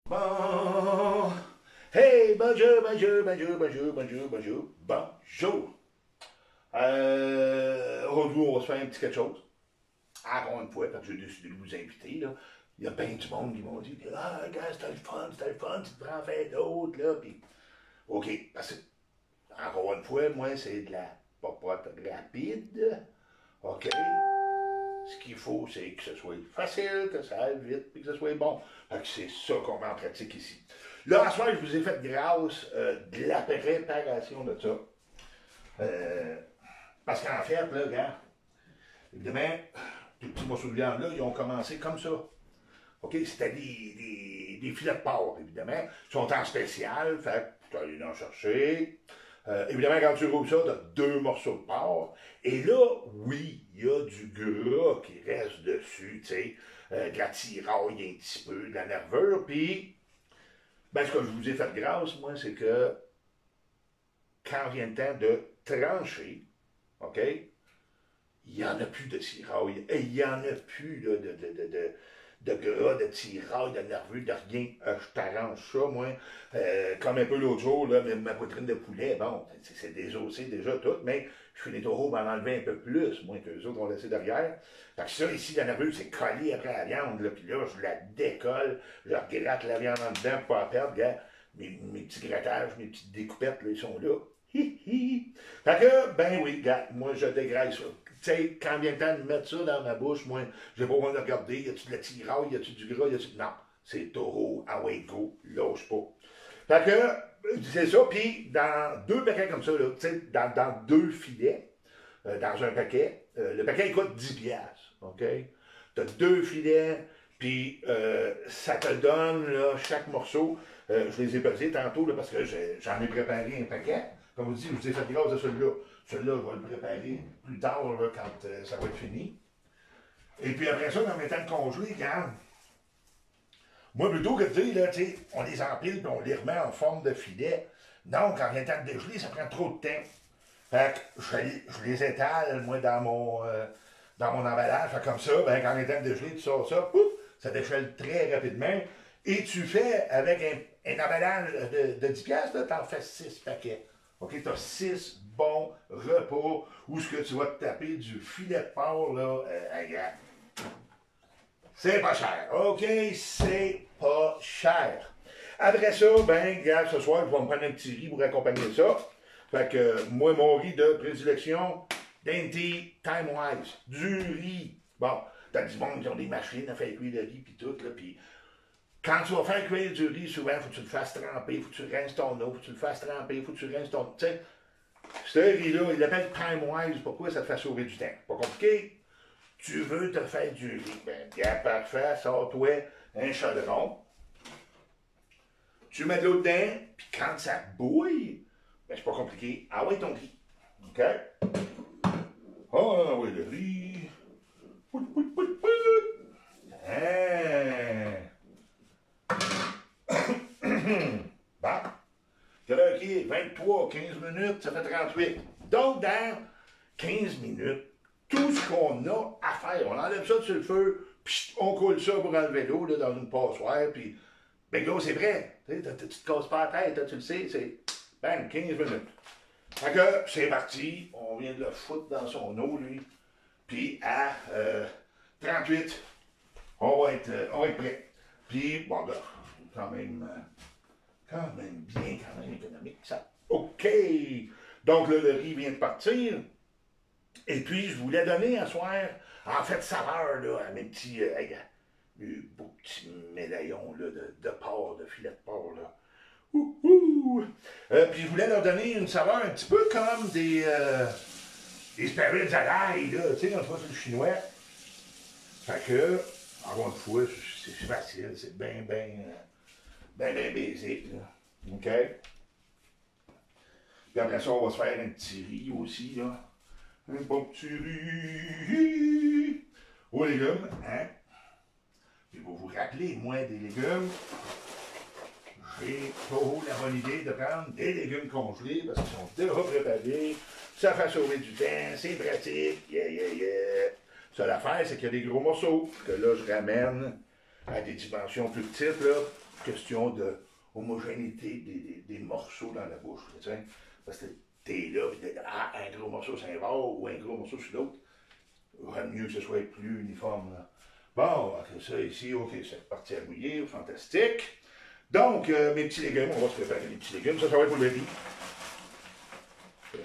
Bon. Hey, bonjour, bonjour, bonjour, bonjour, bonjour, bonjour, bonjour. Aujourd'hui, on va se faire un petit quelque chose. Encore une fois, parce que j'ai décidé de vous inviter, là. Il y a bien du monde qui m'ont dit, ah, regarde, c'était le fun, tu devrais en faire d'autres, là. Puis, OK, parce que, encore une fois, moi, c'est de la popote rapide. OK? Ce qu'il faut, c'est que ce soit facile, que ça aille vite, et que ce soit bon. Fait que c'est ça qu'on met en pratique ici. Là, à ce soir, je vous ai fait grâce de la préparation de ça. Parce qu'en fait, là, regarde, évidemment, les petits morceaux de viande là, ils ont commencé comme ça. OK? C'était des filets de porc, évidemment. Ils sont en spécial, fait que je suis allé en chercher. Évidemment, quand tu rouvres ça, tu as deux morceaux de porc. Et là, oui, il y a du gras qui reste dessus, tu sais, de la tiraille un petit peu, de la nervure. Puis, ben, ce que je vous ai fait grâce, moi, c'est que quand vient le temps de trancher, OK, il n'y en a plus de tiraille. Et il n'y en a plus là, de gras, de tiraille, de nerveux, de rien. Je t'arrange ça, moi. Comme un peu l'autre jour, là, ma poitrine de poulet, bon, c'est désossé déjà tout, mais je fais les taureaux m'en enlever un peu plus, moins que les autres ont laissé derrière. Fait que ça, ici, la nerveuse, c'est collé après la viande, là, puis là, je la décolle, je gratte la viande en dedans pour pas la perdre, regarde, mes petits grattages, mes petites découpettes, là, ils sont là. Hi, hi. Fait que, ben oui, regarde, moi, je dégraisse ça. Tu sais, quand vient le temps de mettre ça dans ma bouche, moi, j'ai pas besoin de regarder, y a-tu de la tiraille, y a-tu du gras, y a-tu... Non, c'est taureau, away go, lâche pas. Fait que, c'est ça, puis dans deux paquets comme ça, là, tu sais, dans deux filets, dans un paquet, le paquet, il coûte 10 piastres, OK? T'as deux filets, puis ça te donne, là, chaque morceau, je les ai pesés tantôt, là, parce que j'en ai préparé un paquet. Comme vous dites, je vous ai fait grâce de celui-là. Celui-là, je vais le préparer plus tard, là, quand ça va être fini. Et puis après ça, dans mes temps de congelé, regarde. Moi, plutôt que de dire, là, tu sais, on les empile puis on les remet en forme de filet. Non, quand vient le temps de dégeler, ça prend trop de temps. Fait que je les étale, moi, dans mon emballage. Fait comme ça, ben, quand vient le temps de dégeler, tu sors ça, pouf, ça déchelle très rapidement. Et tu fais, avec un emballage de 10 piastres, tu en fais 6 paquets. OK, tu as 6 bons repas où ce que tu vas te taper du filet de porc, là, regarde. C'est pas cher. OK, c'est pas cher. Après ça, ben, regarde, ce soir, je vais me prendre un petit riz pour accompagner ça. Fait que, moi, mon riz de prédilection, Dainty Time Wise, du riz. Bon, t'as du monde qui ont des machines à faire cuire le riz, puis tout, là, puis quand tu vas faire cuire du riz, souvent, faut que tu le fasses tremper, faut que tu rinces ton eau, faut que tu le fasses tremper, faut que tu rinces ton... Tu sais, ce riz-là, il l'appelle Time Wise, pourquoi ça te fait sauver du temps? Pas compliqué. Tu veux te faire du riz, ben, bien parfait, sors-toi un chaudron. Tu mets de l'eau dedans, puis quand ça bouille, ben, c'est pas compliqué. Ah ouais, ton riz. OK? Ah oui, le riz. Pout, pout, pout, pout. Hein? Bon. Quelle heure qui est? 23, 15 minutes, ça fait 38. Donc, dans 15 minutes, tout ce qu'on a à faire, on enlève ça sur le feu, puis on coule ça pour enlever l'eau là, dans une passoire, puis ben là, c'est prêt. Tu te casses pas la tête, tu le sais, c'est bang, 15 minutes. Fait que c'est parti, on vient de le foutre dans son eau, lui, puis à 38, on va être prêt. Puis, bon, là, quand même bien, quand même économique, ça. OK! Donc, là, le riz vient de partir. Et puis, je voulais donner un soir, en fait, saveur, là, à mes petits, beaux petits médaillons, là, de porc, de filet de porc, là. Ouh! Puis, je voulais leur donner une saveur un petit peu comme des spare à l'ail, là, tu sais, quand tu vas sur le chinois. Fait que, encore une fois, c'est facile, c'est bien basique, là. OK? Puis après ça, on va se faire un petit riz aussi, là. Un bon petit riz aux légumes, hein? Puis vous vous rappelez, moi, des légumes, j'ai toujours la bonne idée de prendre des légumes congelés parce qu'ils sont déjà préparés, ça fait sauver du temps, c'est pratique, yeah. Seule affaire, c'est qu'il y a des gros morceaux que là, je ramène à des dimensions plus petites, là. question de homogénéité des morceaux dans la bouche, tu sais. Parce que t'es là, pis un gros morceau sur un bord ou un gros morceau sur l'autre. Il vaut mieux que ce soit plus uniforme. Là. Bon, ok, ça ici, ok, c'est parti à bouillir, fantastique. Donc, mes petits légumes, on va se préparer les petits légumes. Ça va être pour le riz.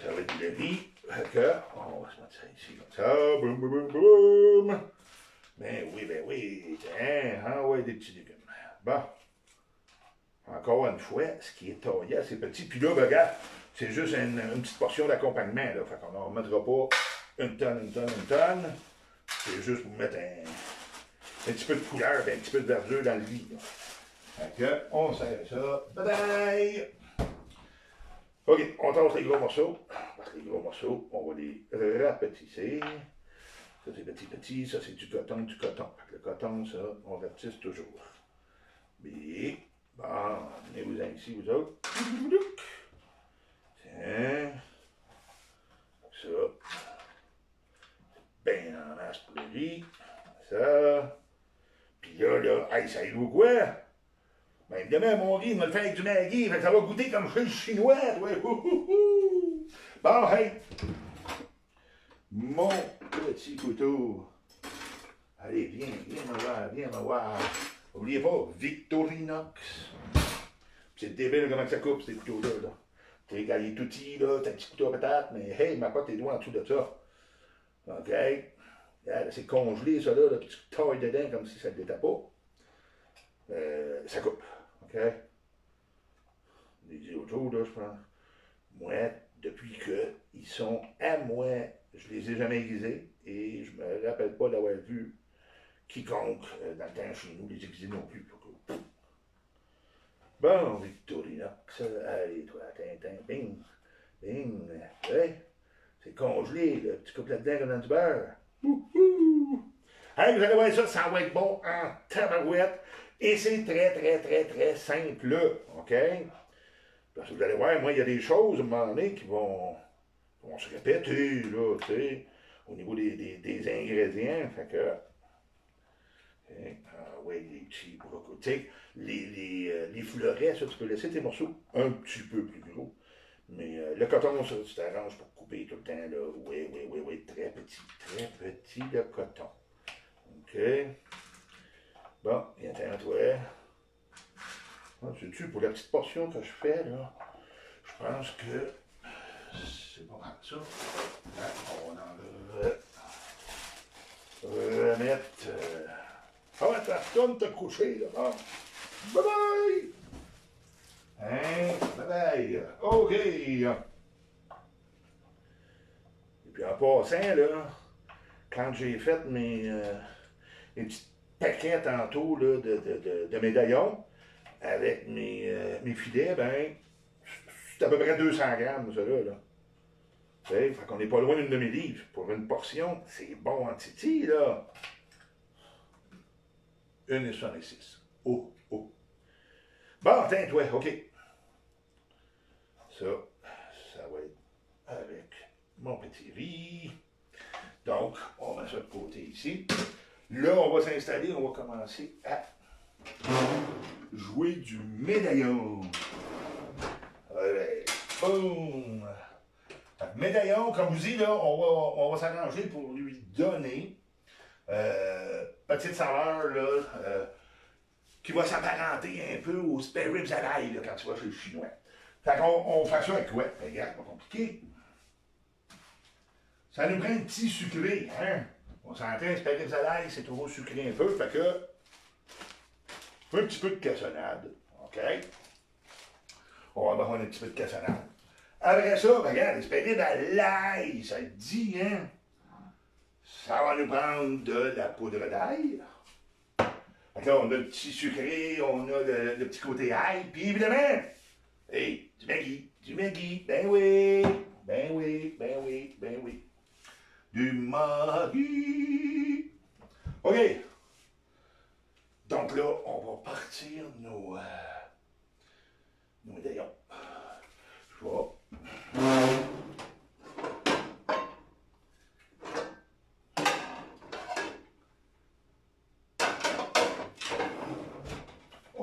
Ça va être pour le riz. On va se mettre ça ici, comme ça. Boum, boum, boum, boum. Ben oui. Ah ouais, des petits légumes. Bon. Encore une fois, ce qui est taillé assez petit. Puis là, ben, regarde, c'est juste une petite portion d'accompagnement. Fait qu'on n'en remettra pas une tonne. C'est juste pour mettre un petit peu de couleur, un petit peu de verdure dans le riz. Là. Fait que, on serre ça. Bye bye! OK, on tasse les gros morceaux. Parce que les gros morceaux, on va les rapetisser. Ça, c'est petit. Ça, c'est du coton. Fait que le coton, ça, on rapetisse toujours. Bien. Bon, amenez-vous-en ici, vous autres. Tiens. Ça. Ben en masse pour le riz. Ça. Puis là, hey, savez-vous quoi? Ben évidemment, mon riz, il va le faire avec du Maggi, fait que ça va goûter comme chez le chinois, toi. Bon, hey. Mon petit couteau. Allez, viens me voir. N'oubliez pas, Victorinox. C'est débile comment ça coupe, ces couteaux-là. Là. Tu sais, quand il est tout petit, là, t'as un petit couteau à patate, mais hey, mets pas tes doigts en dessous de ça. OK? C'est congelé, ça, là, puis tu tailles dedans comme si ça ne l'était pas. Ça coupe. OK? Les autres jours, là, je pense. Moi, depuis qu'ils sont à moi, je les ai jamais aiguisés et je me rappelle pas d'avoir vu quiconque dans le temps chez nous les aiguiser non plus. Bon, Victorinox, allez, toi, Tintin, bing, hey, c'est congelé, là, tu coupes là-dedans comme dans du beurre. Hey, vous allez voir ça va être bon en tabarouette. Et c'est très simple, là, OK? Parce que vous allez voir, moi, il y a des choses, à un moment donné, qui vont se répéter, là, tu sais, au niveau des ingrédients, fait que... oui, les petits brocolis. Tu sais, les fleurets, ça, tu peux laisser tes morceaux un petit peu plus gros. Mais le coton, ça, tu t'arranges pour couper tout le temps, là. Oui, très petit, le coton. OK. Bon, viens-t'en, toi. Sais-tu, pour la petite portion que je fais, là, je pense que c'est pas mal ça. Là, on en remettre... Ah ouais, ta retourne te coucher, là. Ah. Bye bye! Hein? Bye bye! OK! Et puis en passant, là, quand j'ai fait mes petits paquets tantôt là, de médaillons avec mes filets, ben, c'est à peu près 200 grammes, ça là. Fait qu'on n'est pas loin d'une demi-livre. Pour une portion, c'est bon en titi, là. 1,66. Oh. Bon, tiens, toi, OK. Ça va être avec mon petit riz. Donc, on met ça de côté ici. Là, on va s'installer, on va commencer à jouer du médaillon. Allez, boum! Médaillon, comme je vous dis, là, on va s'arranger pour lui donner petite saveur, là, qui va s'apparenter un peu au spare ribs à l'ail, quand tu vas chez le chinois. Fait qu'on fait ça avec quoi? Regarde, pas compliqué. Ça nous prend un petit sucré, hein? On s'entend, spare ribs à l'ail, c'est trop sucré un peu, fait que un petit peu de cassonade, OK? On va avoir un petit peu de cassonade. Après ça, regarde, les spare ribs à l'ail, ça te dit, hein? Ça va nous prendre de la poudre d'ail. Fait que là, on a le petit sucré, on a le petit côté ail, puis évidemment, hey, du Maggi, ben oui. Du Maggi. OK. Donc là, on va partir nos médaillons. Je vais...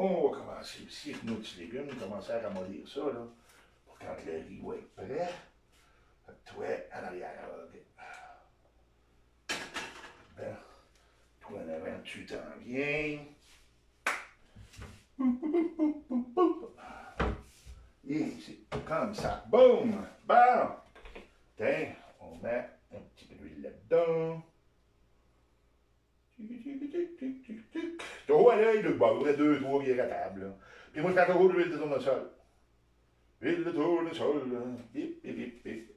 On va commencer aussi avec nos petits légumes, commencer à ramollir ça, là, pour quand le riz va être prêt. Fait que toi, en arrière, ok. Ben, toi, en avant, tu t'en viens. Et c'est comme ça. Boum! Bon! Tiens, on met un petit peu d'huile là-dedans. Trop à l'œil, le bon, il y a 2, 3 bières à table. Là. Puis moi, je fais toujours de l'huile de tournesol. Huile de tournesol, là. Bip, bip, bip, bip.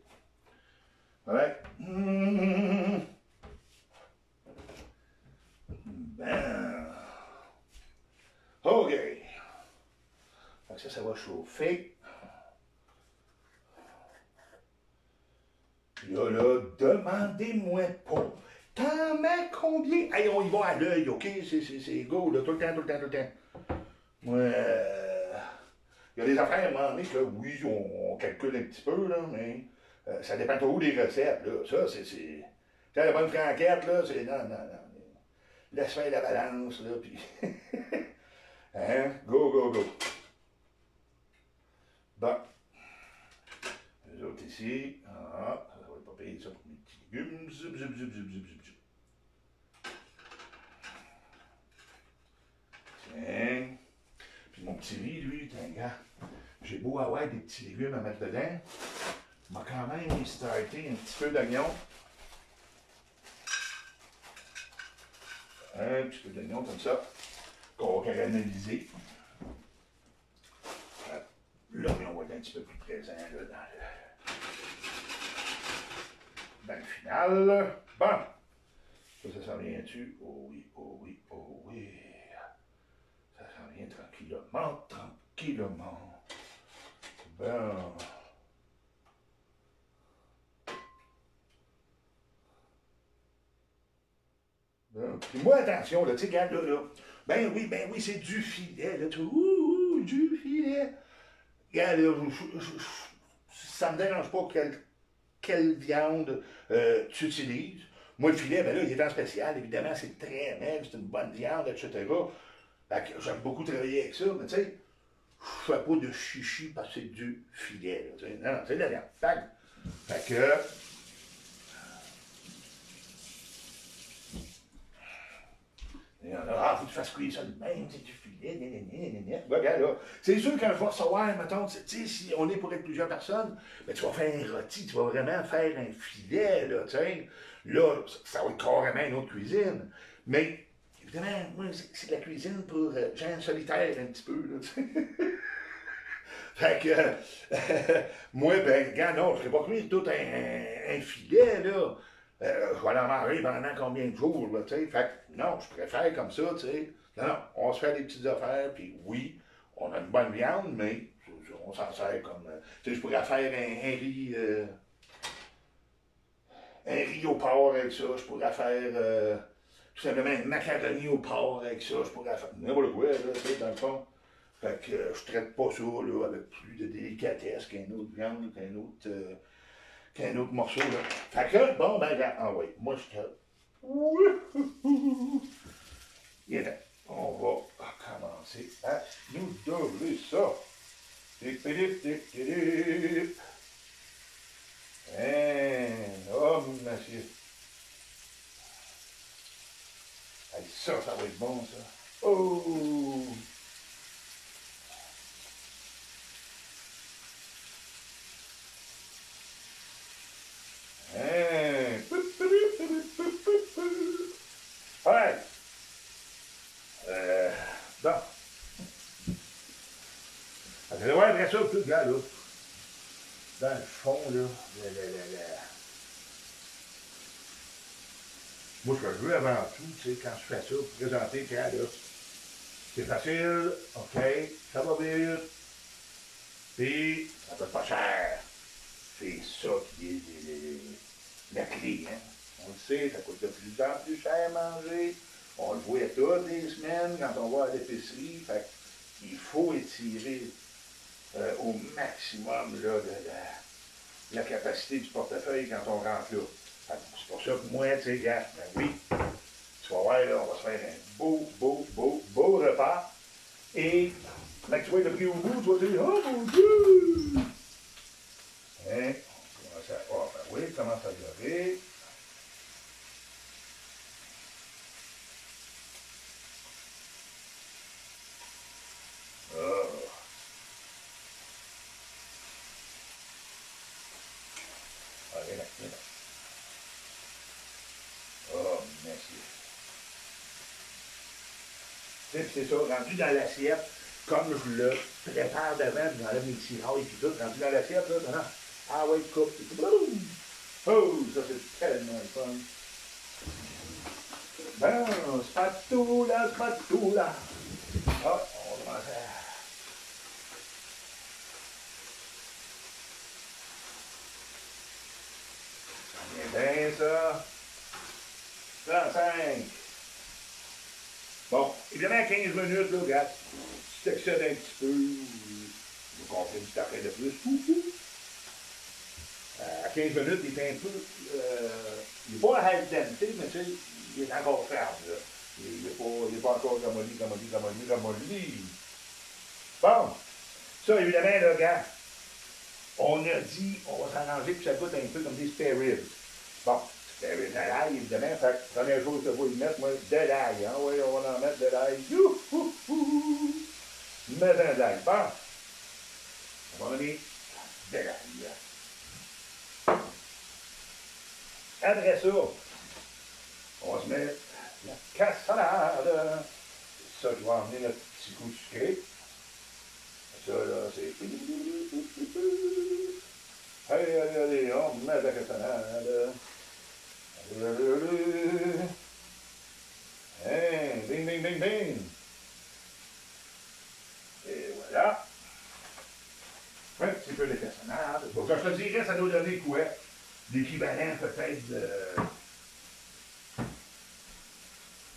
Ouais. Ben. OK. Donc ça va chauffer. Là, demandez-moi pas. T'en mets combien? Hey, on y va à l'œil, OK? C'est go, là, tout le temps, tout le temps, tout le temps. Moi, il y a des affaires à un moment donné que, oui, on calcule un petit peu, là, mais ça dépend trop des recettes, là. Ça, c'est... Quand la bonne franquette, là, c'est... Non, non, non. Laisse faire la balance, là, puis... hein? Go, go, go. Bon. Les autres ici. Ah, ça va pas payer ça pour mes petits légumes. Zup, zup, zup, zup, zup, zup, zup. Tiens. Puis mon petit riz, lui, tiens, gars. J'ai beau avoir des petits légumes à mettre dedans. Il m'a quand même starté un petit peu d'oignon. Un petit peu d'oignon comme ça. Qu'on va caraméliser. L'oignon va être un petit peu plus présent là, dans le final. Bon. Ça s'en vient-tu? Oh oui, oh oui, oh oui. Ça s'en vient tranquillement, tranquillement. Bon. Bon. Puis moi, attention, là, tu sais, regarde là. Ben oui, c'est du filet, là, du filet. Regarde, là, ça me dérange pas quelle viande tu utilises. Moi, le filet, ben là, il est en spécial, évidemment, c'est très maigre, c'est une bonne viande, etc. J'aime beaucoup travailler avec ça, mais tu sais, je fais pas de chichi parce que c'est du filet, là, non, c'est de la viande. Fait que... Ah, faut que tu fasses cuire ça de même, c'est du filet, regarde là. C'est sûr quand je vais recevoir, mettons, tu sais, si on est pour être plusieurs personnes, ben, tu vas faire un rôti, tu vas vraiment faire un filet, là, tu sais. Là, ça va être carrément une autre cuisine. Mais, évidemment, moi, c'est de la cuisine pour gens solitaires un petit peu, là, tu sais. Fait que, moi, ben, regarde, non, je ne serais pas cuire tout un filet, là. Je vais en manger pendant combien de jours, là, tu sais. Fait que, non, je préfère comme ça, tu sais. Non, on se fait des petites affaires, puis oui, on a une bonne viande, mais on s'en sert comme... tu sais, je pourrais faire un riz au porc avec ça, je pourrais faire tout simplement un macaroni au porc avec ça, je pourrais faire n'importe quoi, là, tu sais, dans le fond. Fait que je traite pas ça, là, avec plus de délicatesse qu'un autre viande, qu'un autre morceau, là. Fait que, bon, ben, regarde, ah oui, moi, je te... Il est temps. On va commencer à nous doubler ça. Oh, monsieur. Hey, ça va être bon, ça. Oh! Ouais. Bon. Vous allez voir après ça, tout là, là. Dans le fond, là. Moi, ce que je veux avant tout, tu sais, quand je fais ça, pour présenter, là, c'est facile, OK, ça va vite, puis ça coûte pas cher. C'est ça qui est la clé, hein. On le sait, ça coûte de plus en plus cher à manger. On le voit toutes les semaines quand on va à l'épicerie. Fait qu'il faut étirer au maximum là, la capacité du portefeuille quand on rentre là. C'est pour ça que moi, tu sais, gars, ben oui, tu vas voir, là, on va se faire un beau repas. Et Fait que tu vois le prix au bout, tu vas dire, oh mon Dieu! Hein? Oh, ben oui, commence à dorer. Oh. Allez, là, là. Oh, merci. C'est ça, rendu dans l'assiette, comme je le prépare d'avant, j'enlève mes tirailles et tout, rendu dans l'assiette, là, non, ah ouais, coupe, oh, ça c'est tellement fun. Ben, spatula, spatula. Ah, on va faire. Ça vient bien, ça. 35. Bon, évidemment, 15 minutes, là, regarde, tu t'excèdes un petit peu, ou qu'on fait du tapin de plus, à 15 minutes, il est un peu, il n'est pas à half dente, mais tu sais, il est encore ferme, là. Il n'est pas encore ramolli. Bon, ça, évidemment, là, regarde, on a dit, on va s'arranger que ça goûte un peu comme des spare ribs. Bon, spare ribs à l'ail, évidemment, fait que première chose que je vais y mettre, moi, de l'ail, hein, oui, on va en mettre de l'ail. Mets un de l'ail. Bon, on va mettre de l'ail. Après ça, on va se mettre la cassonade. Ça, je vais emmener notre petit coup de sucré. Ça, là, c'est... Allez, on met la cassonade. Hein, ding, ding, ding, ding. Et voilà. Un petit peu de cassonade. Donc, je te dirais, ça doit donner quoi? L'équivalent peut-être de...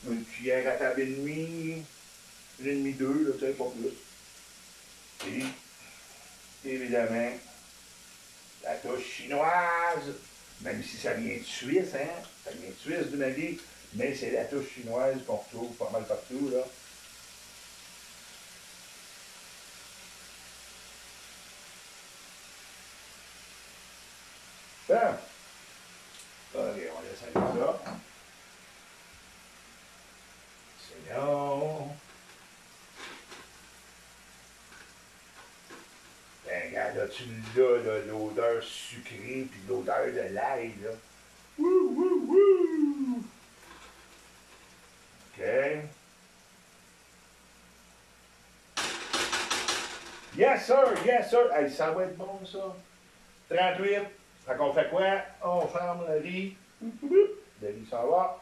une cuillère à table et demie, une et demie, deux, là, tu sais, pas plus. Et, évidemment, la touche chinoise, même si ça vient de Suisse, hein, ça vient de Suisse du Mali, mais c'est la touche chinoise qu'on retrouve pas mal partout, là. Bon. Ok, on laisse aller ça. Sinon... Ben, regarde, là, tu l'as, l'odeur sucrée, puis l'odeur de l'ail, là. Wouh, wouh, wouh! OK. Yes, sir, yes, sir. Hey, ça va être bon, ça. 38. Fait qu'on fait quoi? On ferme le riz. Le riz s'en va.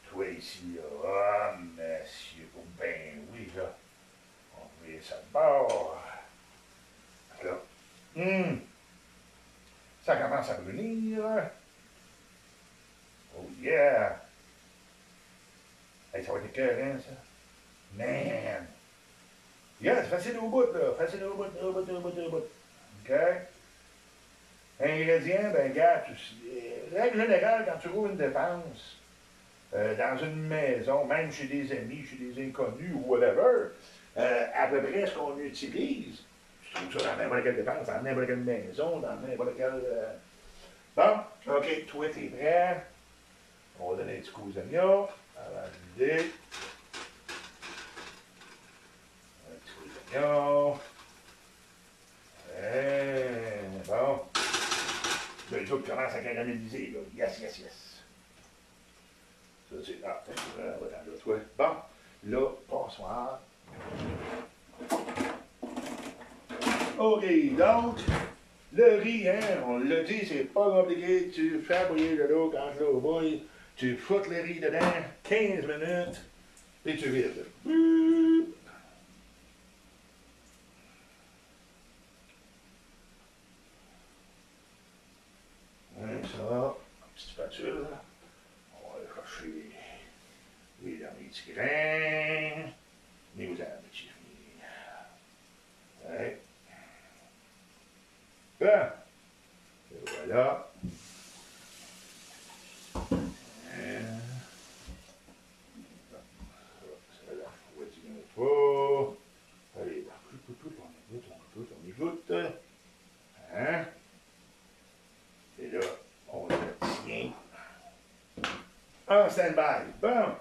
Toi ici, là. Ah, monsieur. Ben oui, là. On met ça de bord. Là. Ça commence à brunir. Oh yeah! Hey, ça va être écœurant, ça. Man! Yeah, c'est facile au bout, là. Facile au bout. OK? Ingrédients, ben, gars, règle générale, quand tu roules une dépense, dans une maison, même chez des amis, chez des inconnus ou whatever, à peu près ce qu'on utilise, je trouve ça dans n'importe quelle dépense, dans n'importe quelle maison, dans n'importe quelle... Bon, OK, toi, t'es prêt? On va donner un petit coup aux oignons, avant de l'idée. Un petit coup d'oignon. Bon. Le truc commence à caraméliser, là. Yes, yes, yes. Ça, c'est... Ah, attends, là, toi. Bon, là, passoire. OK, donc, le riz, hein, on l'a dit, c'est pas compliqué. Tu fais bouillir de l'eau quand l'eau bouille. Tu foutes le riz dedans, 15 minutes, et tu vides. Ça, petite spatule. On va aller chercher les derniers petits grains. Mais vous avez un petit riz. Ouais. Bon. Et voilà. Ça la fouette une autre fois. En stand-by. Bon.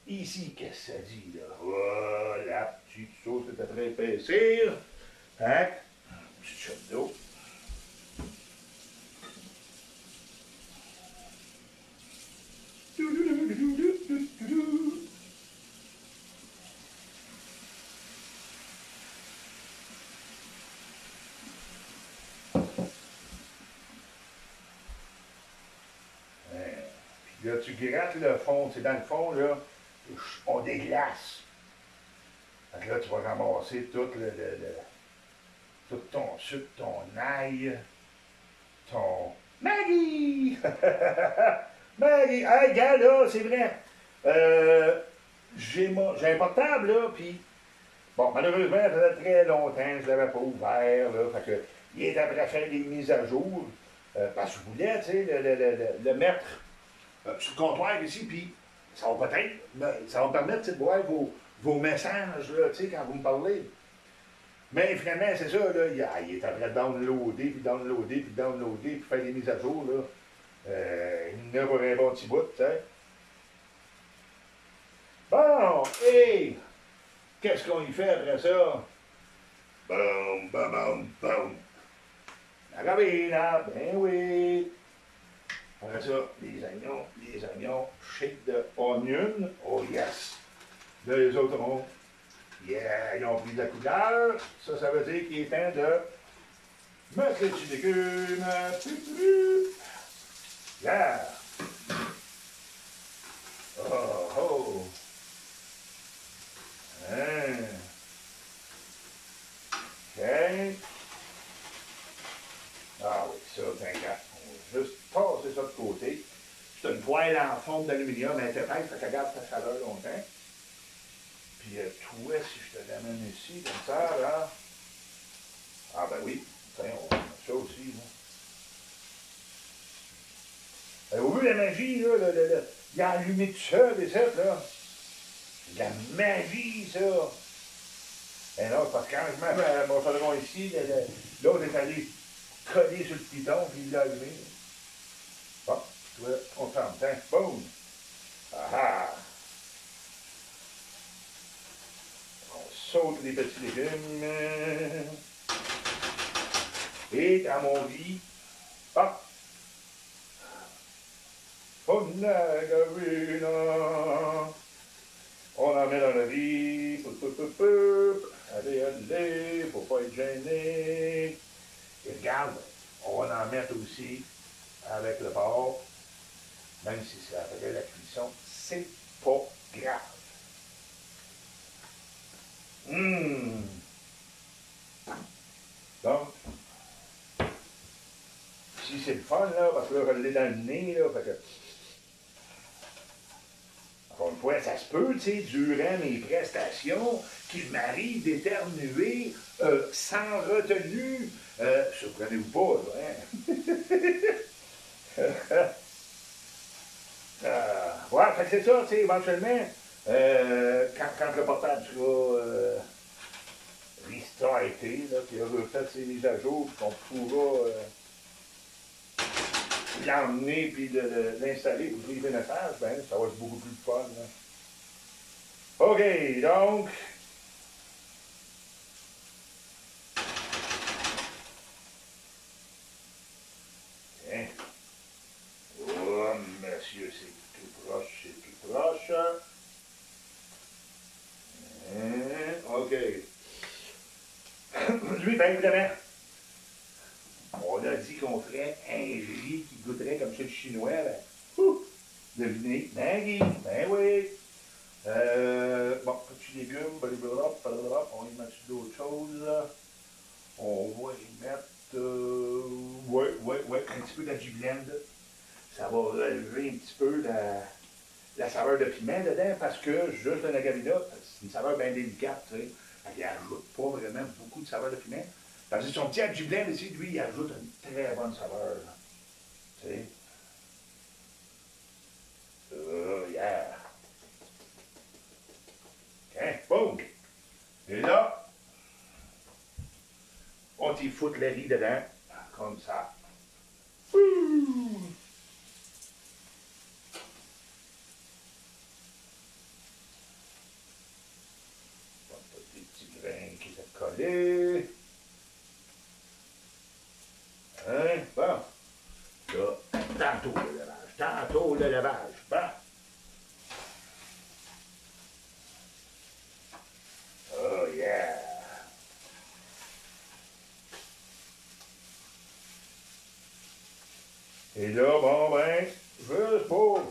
Ici, qu'est-ce que ça dit, là? Voilà, petite sauce que tu as fait épaissir. Hein? Petite shot d'eau. Là, tu grattes le fond, c'est dans le fond, là, on déglace. Donc là, tu vas ramasser tout ton sucre, ton ail, ton... Maggie! Maggie! Hey, gars, là, c'est vrai. J'ai un portable, là, puis... Bon, malheureusement, ça faisait très longtemps que je ne l'avais pas ouvert, là, fait que... Il est après faire des mises à jour, parce que je voulais, tu sais, le mettre sur le comptoir ici, puis ça va peut-être, ça va me permettre de voir vos messages, là, tu sais, quand vous me parlez. Mais finalement, c'est ça, là, il est en train de downloader, puis downloader, puis downloader, puis faire des mises à jour, là. Il n'a pas un bon petit bout, tu sais. Bon, et qu'est-ce qu'on y fait après ça? Boum, boum, boum, boum. La cabine, ben oui. Après ça, les oignons, shake de onion, oh yes. Là, les autres ont, yeah, ils ont pris de la couleur. Ça veut dire qu'il est temps de mettre les petits légumes. Yeah. Oh, oh. Hein. OK. Ah oui, ça, t'inquiète. On va juste passer ça de côté. C'est une poêle en fonte d'aluminium, elle était faite, fait qu'elle garde sa chaleur longtemps. Puis toi, si je te l'amène ici, comme ça, là. Ah ben oui, tiens, on va mettre ça aussi, là. Avez-vous vu la magie, là? Il a allumé tout seul, et ça, là. La magie, ça. Et non, parce que quand je mets mon chaudron ici, l'autre est allé coller sur le piton, puis il l'a allumé. Bon, tu vois, on ferme, tiens, boum! Ah ah! On saute les petits légumes. Et dans mon lit, hop! On en met dans le riz. Allez, allez, faut pas être gêné. Et regarde, on va en mettre aussi avec le porc. Même si c'est après la cuisson, c'est pas grave. Donc, ici c'est le fun, là, parce que là, je l'ai dans le nez, là, fait que... Encore une fois, ça se peut, tu sais, durant mes prestations, qu'il m'arrive d'éternuer sans retenue. Surprenez-vous pas, là, hein? Ouais, fait que c'est ça, tu sais, éventuellement, quand le portable sera restarté, là, qu'il aura fait ses mises à jour, qu'on pourra l'emmener puis l'installer pour livrer le message, ben, ça va être beaucoup plus fun. Là. OK, donc. Tiens. Oh, monsieur, c'est tout proche, c'est tout proche. OK. Lui, bien évidemment, on a dit qu'on ferait un riz qui goûterait comme chez le chinois. Ben, devinez, Maggie, ben oui. Bon, petits légumes, on y met d'autres choses. On va y mettre, ouais, un petit peu d'Agiblend. Ça va relever un petit peu la saveur de piment dedans, parce que juste de la gavina, c'est une saveur bien délicate, tu sais. Il n'ajoute pas vraiment beaucoup de saveur de piment. Parce que son petit Agiblend ici, lui, il ajoute une très bonne saveur. Là. Tu sais. Yeah. OK, boum. Et là, on t'y fout le riz dedans, comme ça. aller. Hein? Bon. Là, tantôt le lavage. Tantôt le lavage. Bon. Oh yeah. Et là, bon ben, juste pour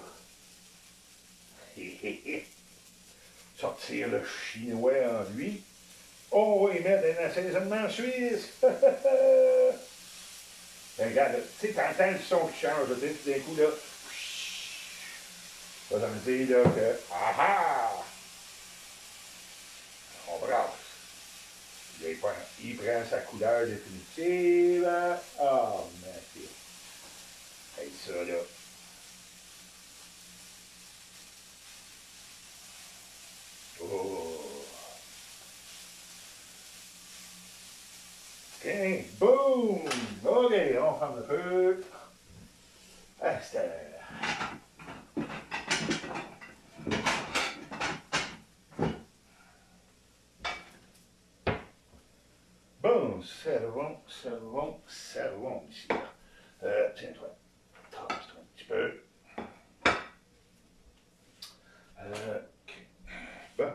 sortir le chinois en lui, on va y mettre un assaisonnement suisse. Ben, regarde, tu sais, t'entends le son qui change, tu sais, tout d'un coup, là, ça veut dire là, que, ah, on brasse. Il prend sa couleur définitive. Ah, merci. Et ça, là. Oh. OK, boum! OK, on ferme le feu. Ah, c'était... Bon, servons ici. Tiens-toi, tasse-toi un petit peu. OK. Bon.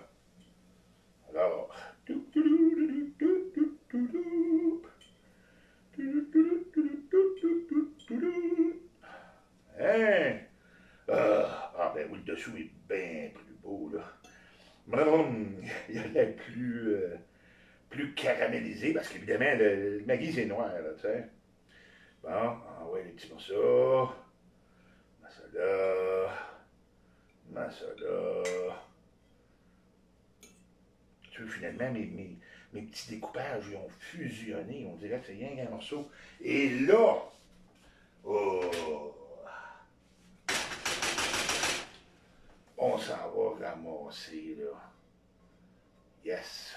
Alors. Hein? Ah, ben oui, le dessous est bien plus beau, là. Il a l'air plus caramélisé, parce qu'évidemment, le Maggi, c'est noir, là, tu sais. Bon, ah ouais, les petits morceaux. Masala. Tu vois, finalement, mes petits découpages, ils ont fusionné. On dirait que c'est rien qu'un morceau. Et là, oh, on s'en va ramasser, là. Yes.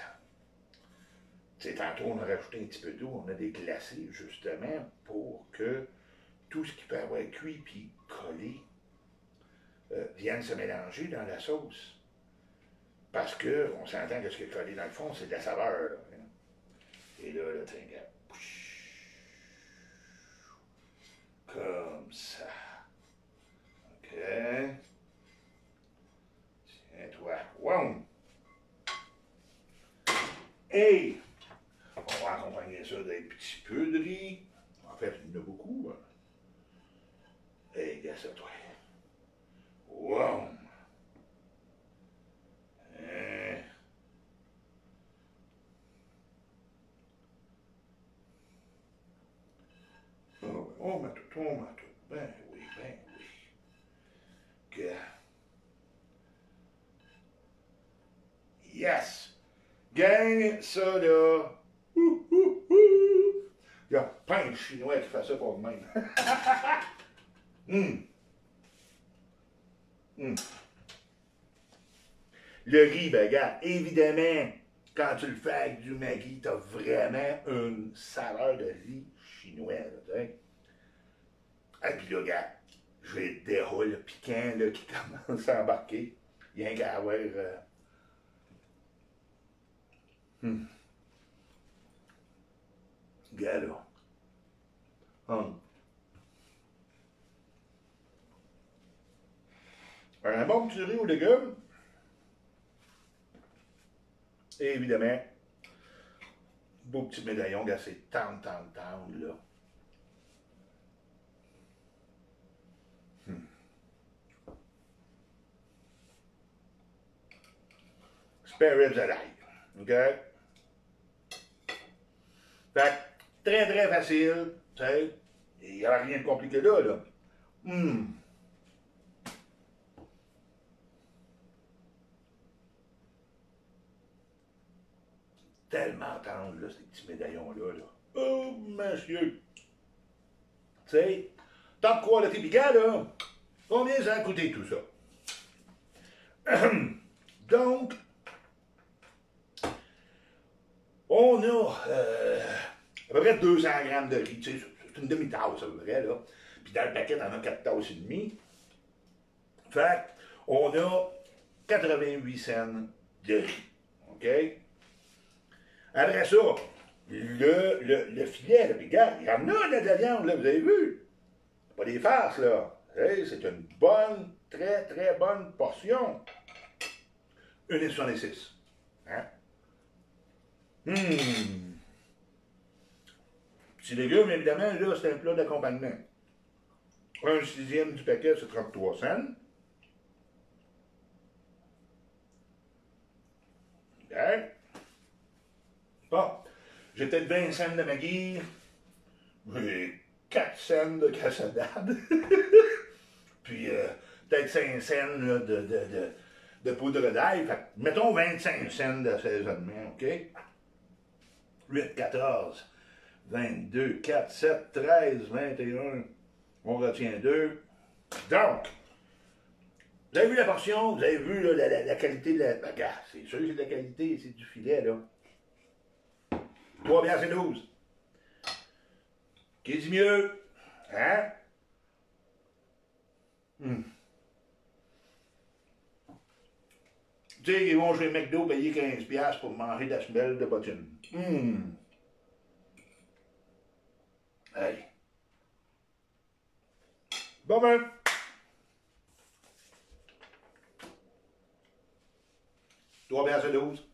Tu sais, tantôt, on a rajouté un petit peu d'eau. On a des glacés, justement, pour que tout ce qui peut avoir cuit puis collé vienne se mélanger dans la sauce. Parce qu'on s'entend que ce qui est collé dans le fond, c'est de la saveur. Là, hein. Et là, tiens, regarde. Comme ça. OK. Tiens-toi. Wow! Et on va accompagner ça d'un petit peu de riz. En fait, il y en a beaucoup. Hein. Et regarde ça, toi. Wow! On met tout, on met tout. Ben oui, ben oui. Que... Yes! Gang, ça là. Il y a plein de Chinois qui font ça pour eux-mêmes. Le riz, ben gars, évidemment, quand tu le fais avec du Maggi, t'as vraiment une saveur de riz chinois, là, tu sais. Et puis là, gars, je vais dérouler le piquant là, qui commence à embarquer. Il y a un gars à avoir... Gars, là. Un bon petit riz aux légumes. Et évidemment, beau petit médaillon, gars, c'est tendre, là. Spare ribs à l'ail. OK? Fait très, très facile. Tu sais, il n'y a rien de compliqué là, là. Tellement tendre, là, ces petits médaillons-là, là. Oh, monsieur! Tu sais, top quality piquant, là, combien ça a coûté tout ça? Donc, on a à peu près 200 grammes de riz, tu sais, c'est une demi-tasse à peu près, là. Puis dans le paquet, on a 4 tasses et demie. Fait on a 88 cents de riz, OK? Après ça, le filet, là, puis regarde, il y en a de la viande, là, vous avez vu? Pas des farces, là. Hey, c'est une bonne, très, très bonne portion. 1,66. Hein? Petits légumes, évidemment, là, c'est un plat d'accompagnement. 1/6 du paquet, c'est 33 cents. OK. Bon, j'ai peut-être 20 cents de Maggi. J'ai 4 cents de cassonade. Puis peut-être 5 cents là, de poudre d'ail. Mettons 25 cents d'assaisonnement, OK? 8, 14, 22, 4, 7, 13, 21. On retient 2. Donc, vous avez vu la portion, vous avez vu là, la qualité de la... Regarde, c'est sûr que c'est de la qualité, c'est du filet, là. 3 bières, c'est 12. Qui dit mieux? Hein? Tu sais, ils vont chez McDo payer 15$ pour manger de la semelle de bottine. Hey. Bon ben. Trois bières à 12.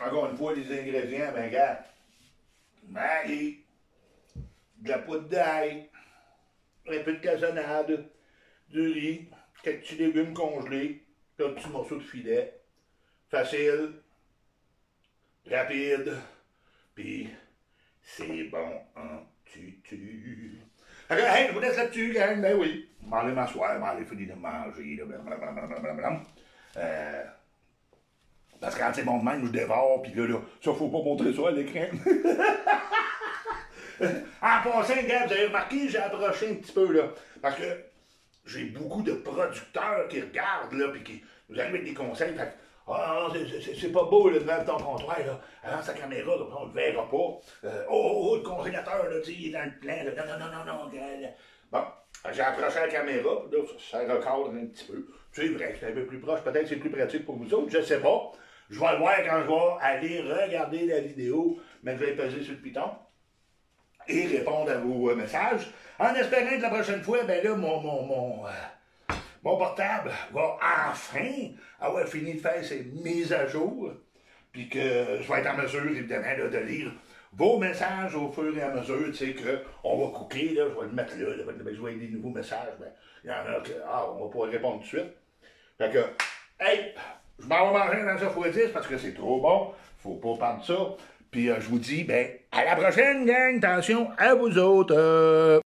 Encore une fois, les ingrédients, ben regarde. Maggi, de la poudre d'ail, un peu de cassonade, du riz, quelques petits légumes congelés, un petit morceau de filet. Facile, rapide, puis c'est bon en tutu. Alors, hey, je vous laisse là-dessus, gang, ben oui. Je m'en vais m'asseoir, je m'en vais finir de manger, là, blablabla. Parce que quand c'est bon de même, je dévore, puis là, ça, faut pas montrer ça à l'écran. En passant, gars, vous avez remarqué, j'ai approché un petit peu, là, parce que j'ai beaucoup de producteurs qui regardent, là, puis qui nous arrivent avec des conseils, fait c'est pas beau, là, devant ton comptoir, là, avant sa caméra, là, on le verra pas. Le congélateur, là, tu sais, il est dans le plein, là, non, gars. Bon, j'ai approché la caméra, là, ça recadre un petit peu. C'est vrai, c'est un peu plus proche, peut-être c'est plus pratique pour vous autres, je sais pas. Je vais le voir quand je vais aller regarder la vidéo, mais je vais peser sur le piton et répondre à vos messages, en espérant que la prochaine fois, ben là, mon portable va enfin avoir fini de faire ses mises à jour, puis que je vais être en mesure, évidemment, là, de lire vos messages au fur et à mesure, tu sais, qu'on va cooker, là, je vais le mettre là, je vais avoir des nouveaux messages, ben, il y en a que, on va pouvoir répondre tout de suite. Fait que, hey, je m'en vais manger dans un x10 parce que c'est trop bon, faut pas perdre ça. Puis je vous dis, ben, à la prochaine, gang, attention à vous autres.